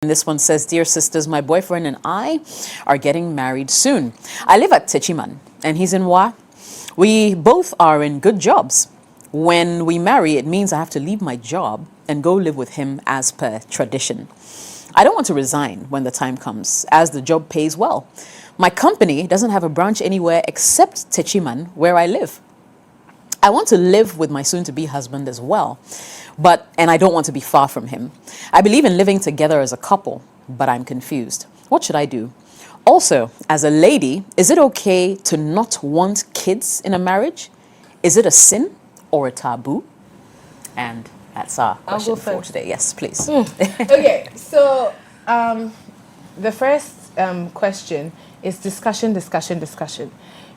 This one says, Dear sisters, my boyfriend and I are getting married soon. I live at Techiman and he's in Wa. We both are in good jobs. When we marry, it means I have to leave my job and go live with him as per tradition. I don't want to resign when the time comes, as the job pays well. My company doesn't have a branch anywhere except Techiman, where I live. I want to live with my soon-to-be husband as well, and I don't want to be far from him. I believe in living together as a couple, but I'm confused. What should I do? Also, as a lady, is it okay to not want kids in a marriage? Is it a sin or a taboo? And that's our question for today. Yes, please. Okay, so the first question is discussion.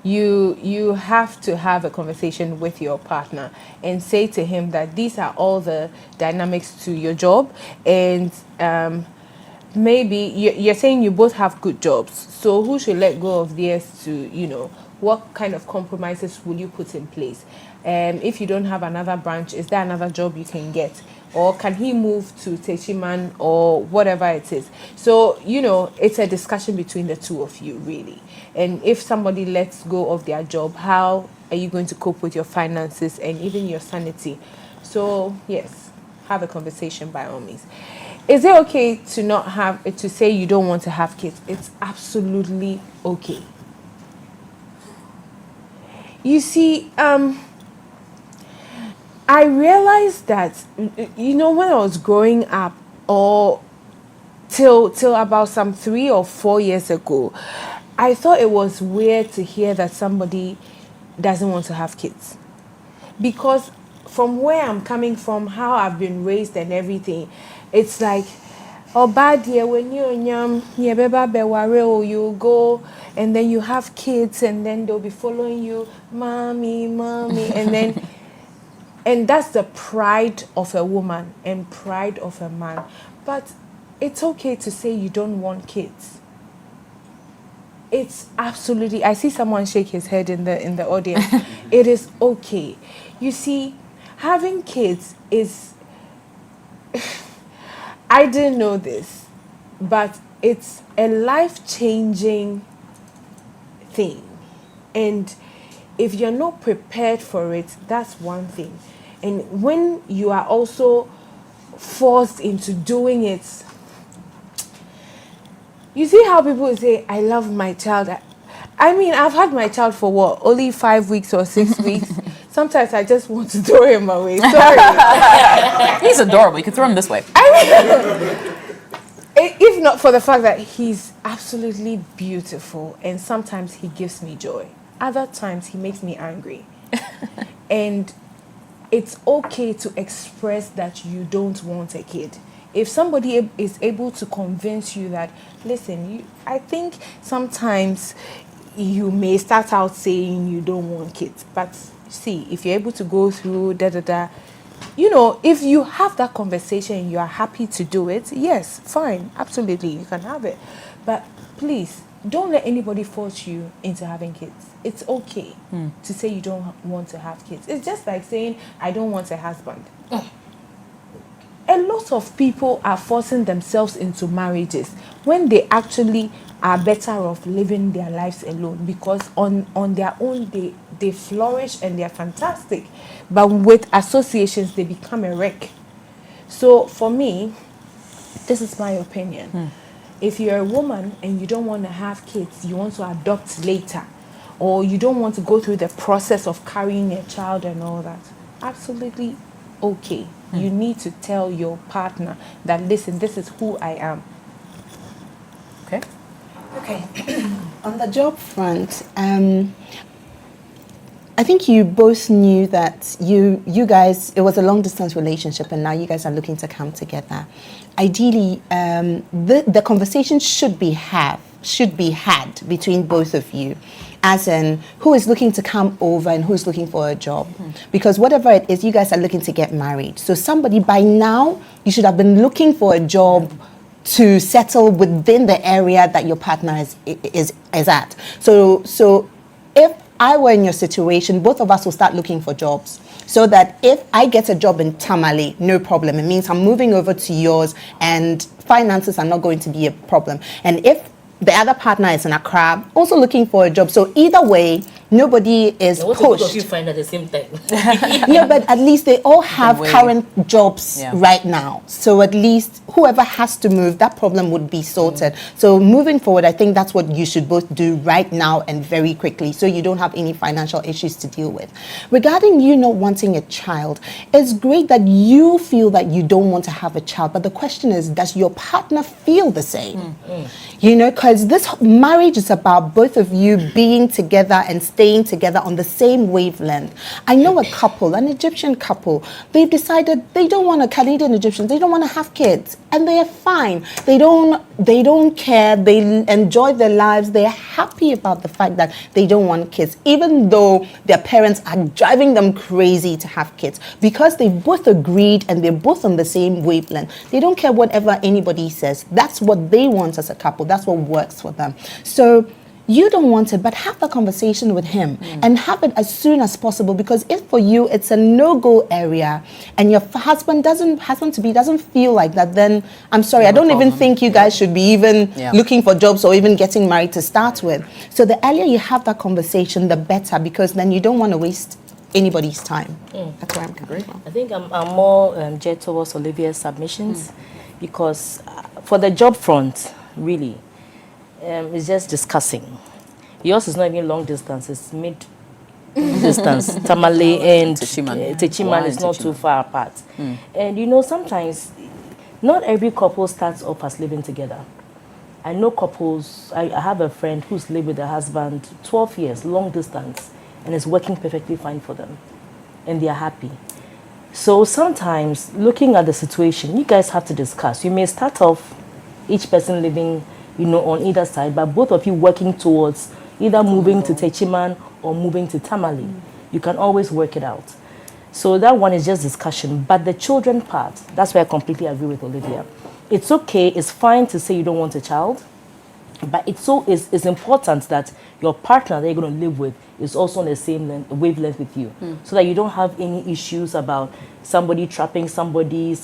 You have to have a conversation with your partner and say to him that these are all the dynamics to your job, and maybe you're saying you both have good jobs, so who should let go of theirs to, what kind of compromises will you put in place? If you don't have another branch, is there another job you can get? Or can he move to Techiman or whatever it is? So, it's a discussion between the two of you, really. And if somebody lets go of their job, how are you going to cope with your finances and even your sanity? So, yes, have a conversation by all means. Is it okay to say you don't want to have kids? It's absolutely okay. You see, I realized that, when I was growing up, or till about some 3 or 4 years ago, I thought it was weird to hear that somebody doesn't want to have kids. Because from where I'm coming from, how I've been raised and everything, it's like, oh, bad year when you're young, you go and then you have kids and then they'll be following you, mommy, and then. And that's the pride of a woman and pride of a man. But it's okay to say you don't want kids. It's absolutely, I see someone shake his head in the audience. It is okay. You see, having kids is, I didn't know this, but it's a life-changing thing. And if you're not prepared for it, that's one thing. And when you are also forced into doing it, you see how people say, I love my child. I mean, I've had my child for what? Only 5 weeks or 6 weeks. Sometimes I just want to throw him away. Sorry. He's adorable. You can throw him this way. If not for the fact that he's absolutely beautiful, and sometimes he gives me joy. Other times he makes me angry. And it's okay to express that you don't want a kid. If somebody is able to convince you that, listen, I think sometimes you may start out saying you don't want kids, but see, if you're able to go through if you have that conversation and you are happy to do it, yes, fine, absolutely, you can have it. But please, don't let anybody force you into having kids. It's okay to say you don't want to have kids. It's just like saying, I don't want a husband. A lot of people are forcing themselves into marriages when they actually are better off living their lives alone, because on their own they flourish and they're fantastic. But with associations, they become a wreck. So for me, this is my opinion. If you're a woman and you don't want to have kids, you want to adopt later, or you don't want to go through the process of carrying a child and all that, absolutely okay. You need to tell your partner that, listen, this is who I am. Okay. On the job front, I think you both knew that you guys, it was a long distance relationship, and now you guys are looking to come together. Ideally, the conversation should be had between both of you, as in who is looking to come over and who's looking for a job. Because whatever it is, you guys are looking to get married. So somebody, by now, you should have been looking for a job to settle within the area that your partner is at. So if I were in your situation, both of us will start looking for jobs. So that if I get a job in Tamale, no problem. It means I'm moving over to yours and finances are not going to be a problem. And if the other partner is in Accra, also looking for a job. So either way, nobody is What pushed. if you find at the same time? Yeah, but at least they all have way. current jobs Yeah. right now. So at least whoever has to move, that problem would be sorted. So moving forward, I think that's what you should both do right now and very quickly, so you don't have any financial issues to deal with. Regarding you not wanting a child, it's great that you feel that you don't want to have a child, but the question is, does your partner feel the same? You know, because this marriage is about both of you being together and staying together on the same wavelength. I know a couple, an Egyptian couple, they've decided they don't want a Canadian Egyptian, they don't want to have kids, and they are fine. They don't care, they enjoy their lives, they're happy about the fact that they don't want kids, even though their parents are driving them crazy to have kids, because they both agreed and they're both on the same wavelength. They don't care whatever anybody says. That's what they want as a couple. That's what works for them. So you don't want it, but have the conversation with him and have it as soon as possible, because if for you it's a no-go area and your husband doesn't feel like that, then I'm sorry, I don't even think you guys should be even looking for jobs or even getting married to start with. So the earlier you have that conversation, the better, because then you don't want to waste anybody's time. That's where I'm coming from. I think I'm more geared towards Olivia's submissions, because for the job front, really, it's just discussing. Yours is not even long distance, it's mid distance. Tamale and Techiman is not too far apart. And you know, sometimes not every couple starts off as living together. I know couples, I have a friend who's lived with her husband 12 years, long distance, and it's working perfectly fine for them. And they are happy. So sometimes, looking at the situation, you guys have to discuss. You may start off each person living, you know, on either side, but both of you working towards either moving to Techiman or moving to Tamale. You can always work it out. So that one is just discussion. But the children part, that's where I completely agree with Olivia. It's okay, it's fine to say you don't want a child, but it's important that your partner that you're going to live with is also on the same wavelength with you, so that you don't have any issues about somebody trapping somebody,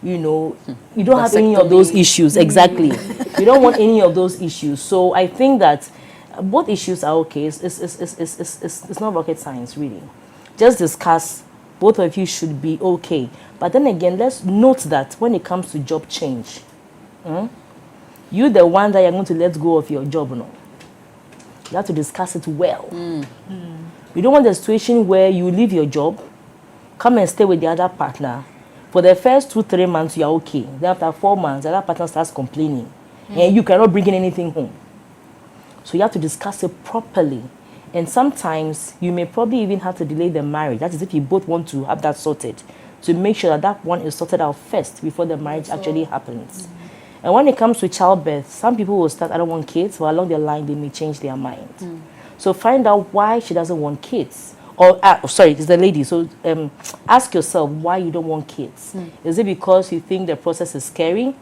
you know, you don't have any of those issues. Exactly. You don't want any of those issues. So I think that both issues are okay. It's not rocket science, really. Just discuss. Both of you should be okay. But then again, let's note that when it comes to job change, you're the one that you're going to let go of your job, no? You have to discuss it well. You don't want the situation where you leave your job, come and stay with the other partner. For the first 2-3 months, you are okay. Then after 4 months, the other partner starts complaining. And you cannot bring in anything home. So you have to discuss it properly. And sometimes you may probably even have to delay the marriage. That is if you both want to have that sorted, to make sure that that one is sorted out first before the marriage actually happens. And when it comes to childbirth, some people will start, I don't want kids, but along the line, they may change their mind. So find out why she doesn't want kids. Or, sorry, it's the lady. So ask yourself why you don't want kids. Is it because you think the process is scary?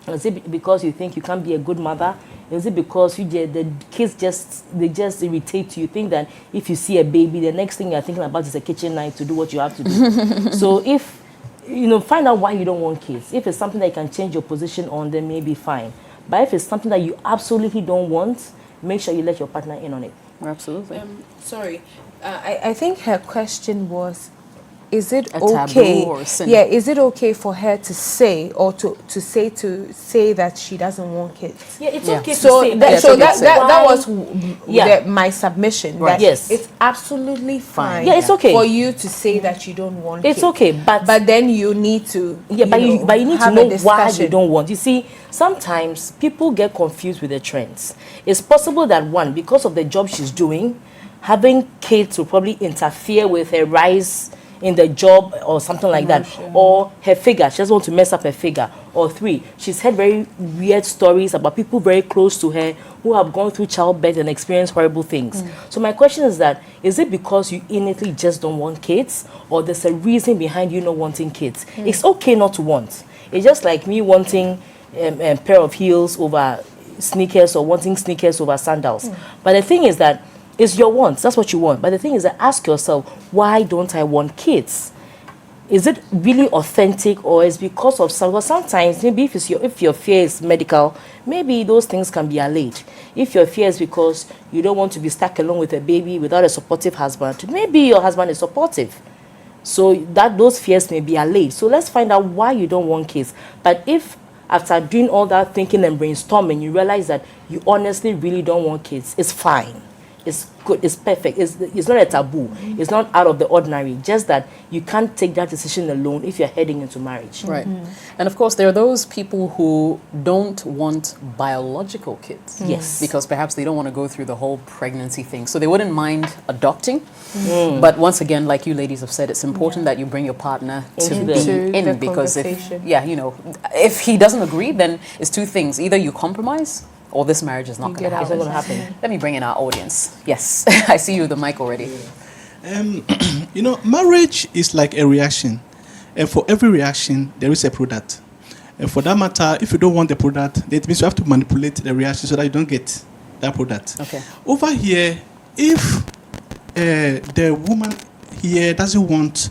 Is it because you think you can't be a good mother? Is it because the kids just irritate you? You think that if you see a baby, the next thing you're thinking about is a kitchen knife to do what you have to do. So if, you know, find out why you don't want kids. If it's something that you can change your position on, then maybe fine. But if it's something that you absolutely don't want, make sure you let your partner in on it. Absolutely. Sorry, I think her question was, is it A okay? taboo or a sin? Yeah, is it okay for her to say or to say that she doesn't want kids? Yeah, it's okay to So say. that was my submission. Right. That Yes. it's absolutely fine. Yeah, it's okay. for you to say that you don't want kids. It's okay, but then you need to but you need to have know a why discussion. you don't want. You see, sometimes people get confused with the trends. It's possible that one, because of the job she's doing, having kids will probably interfere with her rise in the job or something like that, or her figure, she doesn't want to mess up her figure. Or 3, she's heard very weird stories about people very close to her who have gone through childbirth and experienced horrible things. So my question is that, is it because you innately just don't want kids, or there's a reason behind you not wanting kids? It's okay not to want. It's just like me wanting a pair of heels over sneakers, or wanting sneakers over sandals. But the thing is that It's your wants. That's what you want. But the thing is that ask yourself, why don't I want kids? Is it really authentic, or is because of some? Well, sometimes maybe if your fear is medical, maybe those things can be allayed. If your fear is because you don't want to be stuck alone with a baby without a supportive husband, maybe your husband is supportive. So that those fears may be allayed. So let's find out why you don't want kids. But if after doing all that thinking and brainstorming, you realize that you honestly really don't want kids, it's fine. It's good. It's perfect. It's not a taboo. It's not out of the ordinary. Just that you can't take that decision alone if you're heading into marriage. Right. And of course, there are those people who don't want biological kids. Yes. Because perhaps they don't want to go through the whole pregnancy thing. So they wouldn't mind adopting. But once again, like you ladies have said, it's important that you bring your partner to Into be the in, because conversation. if he doesn't agree, then it's two things. Either you compromise or this marriage is not You going to get out. It's not happen. going to happen. Let me bring in our audience. Yes. I see you with the mic already. Marriage is like a reaction. And for every reaction, there is a product. And for that matter, if you don't want the product, that means you have to manipulate the reaction so that you don't get that product. Okay. Over here, if the woman here doesn't want,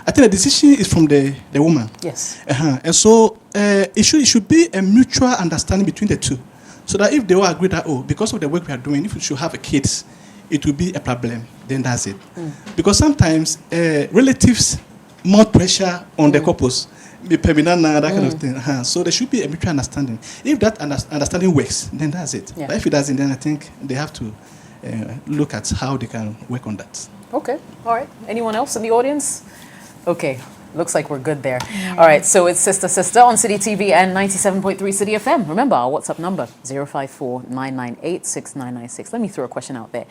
I think the decision is from the woman. Yes. And so it should be a mutual understanding between the two. So that if they all agree that, because of the work we are doing, if we should have a kids, it will be a problem, then that's it. Because sometimes relatives mount pressure on the couples, that kind of thing. So there should be a mutual understanding. If that understanding works, then that's it. Yeah. But if it doesn't, then I think they have to look at how they can work on that. Okay. All right. Anyone else in the audience? Okay. Looks like we're good there. All right. So it's Sister Sister on Citi TV and 97.3 Citi FM. Remember our WhatsApp number, 054 998 6996. Let me throw a question out there.